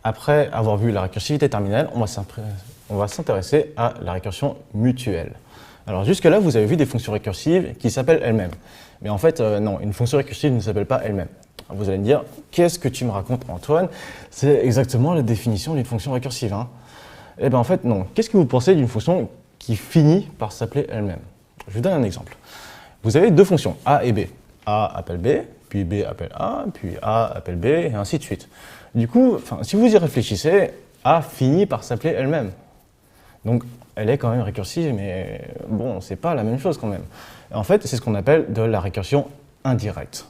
après avoir vu la récursivité terminale, on va s'intéresser à la récursion mutuelle. Alors jusque-là, vous avez vu des fonctions récursives qui s'appellent elles-mêmes. Mais en fait, non, une fonction récursive ne s'appelle pas elle-même. Vous allez me dire, qu'est-ce que tu me racontes, Antoine? C'est exactement la définition d'une fonction récursive. Hein. Eh bien en fait, non. Qu'est-ce que vous pensez d'une fonction qui finit par s'appeler elle-même? Je vous donne un exemple. Vous avez deux fonctions, A et B. A appelle B, puis B appelle A, puis A appelle B, et ainsi de suite. Du coup, si vous y réfléchissez, A finit par s'appeler elle-même. Donc, elle est quand même récursive, mais bon, c'est pas la même chose quand même. En fait, c'est ce qu'on appelle de la récursion indirecte.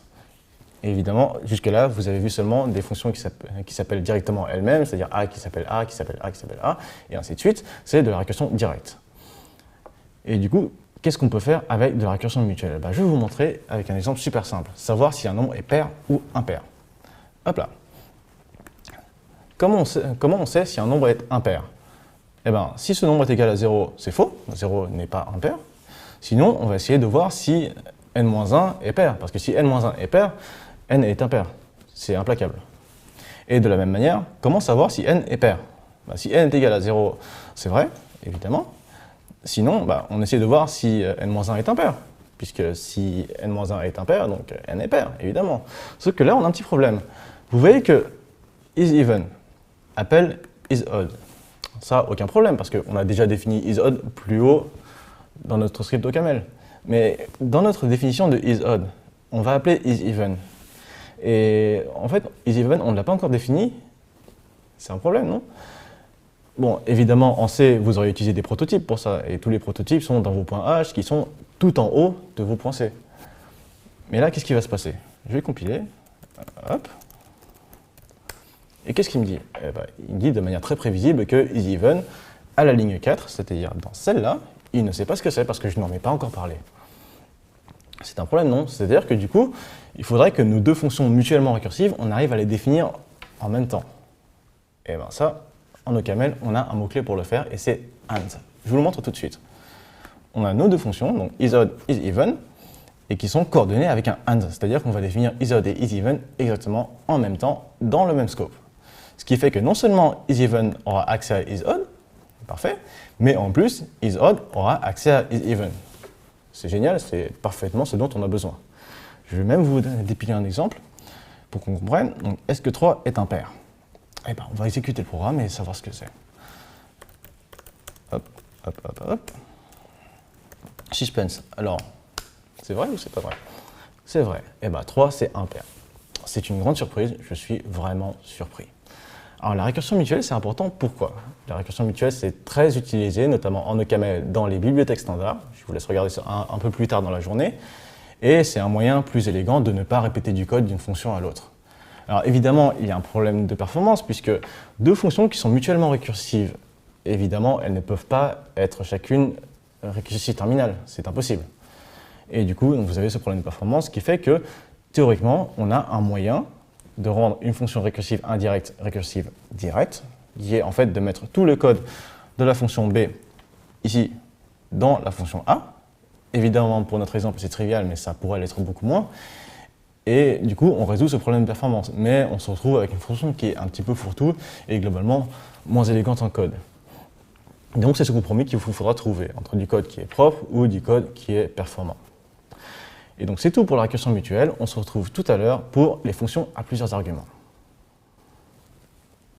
Et évidemment, jusque-là, vous avez vu seulement des fonctions qui s'appellent directement elles-mêmes, c'est-à-dire A qui s'appelle A, qui s'appelle A, qui s'appelle A, et ainsi de suite. C'est de la récursion directe. Et du coup, qu'est-ce qu'on peut faire avec de la récursion mutuelle? Je vais vous montrer avec un exemple super simple, savoir si un nombre est pair ou impair. Hop là. Comment on sait si un nombre est impair? Eh bien, si ce nombre est égal à 0, c'est faux, 0 n'est pas impair. Sinon, on va essayer de voir si n-1 est pair, parce que si n-1 est pair, n est impair. C'est implacable. Et de la même manière, comment savoir si n est pair? Si n est égal à 0, c'est vrai, évidemment. Sinon, on essaie de voir si n-1 est impair, puisque si n-1 est impair, donc n est pair, évidemment. Sauf que là, on a un petit problème. Vous voyez que isEven appelle isOdd. Ça, aucun problème, parce qu'on a déjà défini isOdd plus haut dans notre script OCaml. Mais dans notre définition de isOdd, on va appeler isEven. Et en fait, isEven, on ne l'a pas encore défini. C'est un problème, non? Bon, évidemment, en C, vous aurez utilisé des prototypes pour ça, et tous les prototypes sont dans vos points H, qui sont tout en haut de vos points C. Mais là, qu'est-ce qui va se passer? Je vais compiler, hop. Et qu'est-ce qu'il me dit? Il me dit de manière très prévisible que isEven, à la ligne 4, c'est-à-dire dans celle-là, il ne sait pas ce que c'est parce que je n'en ai pas encore parlé. C'est un problème, non? C'est-à-dire que du coup, il faudrait que nos deux fonctions mutuellement récursives, on arrive à les définir en même temps. Et bien ça, en OCaml, on a un mot-clé pour le faire et c'est AND. Je vous le montre tout de suite. On a nos deux fonctions, donc isOdd, isEven, et qui sont coordonnées avec un AND, c'est-à-dire qu'on va définir isOdd et isEven exactement en même temps dans le même scope. Ce qui fait que non seulement isEven aura accès à isOdd, parfait, mais en plus, isOdd aura accès à isEven. C'est génial, c'est parfaitement ce dont on a besoin. Je vais même vous dépiler un exemple pour qu'on comprenne. Donc, est-ce que 3 est impair? Eh bien, on va exécuter le programme et savoir ce que c'est. Hop, hop, hop, hop. Suspense. Alors, c'est vrai ou c'est pas vrai? C'est vrai. Eh bien, 3, c'est impair. C'est une grande surprise, je suis vraiment surpris. Alors, la récursion mutuelle, c'est important. Pourquoi? La récursion mutuelle, c'est très utilisé, notamment en OCaml, dans les bibliothèques standards. Je vous laisse regarder ça un peu plus tard dans la journée. Et c'est un moyen plus élégant de ne pas répéter du code d'une fonction à l'autre. Alors évidemment, il y a un problème de performance puisque deux fonctions qui sont mutuellement récursives, évidemment, elles ne peuvent pas être chacune récursive terminale, c'est impossible. Et du coup, vous avez ce problème de performance qui fait que, théoriquement, on a un moyen de rendre une fonction récursive indirecte récursive directe, qui est en fait de mettre tout le code de la fonction B ici dans la fonction A. Évidemment, pour notre exemple, c'est trivial, mais ça pourrait l'être beaucoup moins. Et du coup, on résout ce problème de performance. Mais on se retrouve avec une fonction qui est un petit peu fourre-tout et globalement moins élégante en code. Donc c'est ce compromis qu'il vous faudra trouver entre du code qui est propre ou du code qui est performant. Et donc c'est tout pour la récursion mutuelle. On se retrouve tout à l'heure pour les fonctions à plusieurs arguments.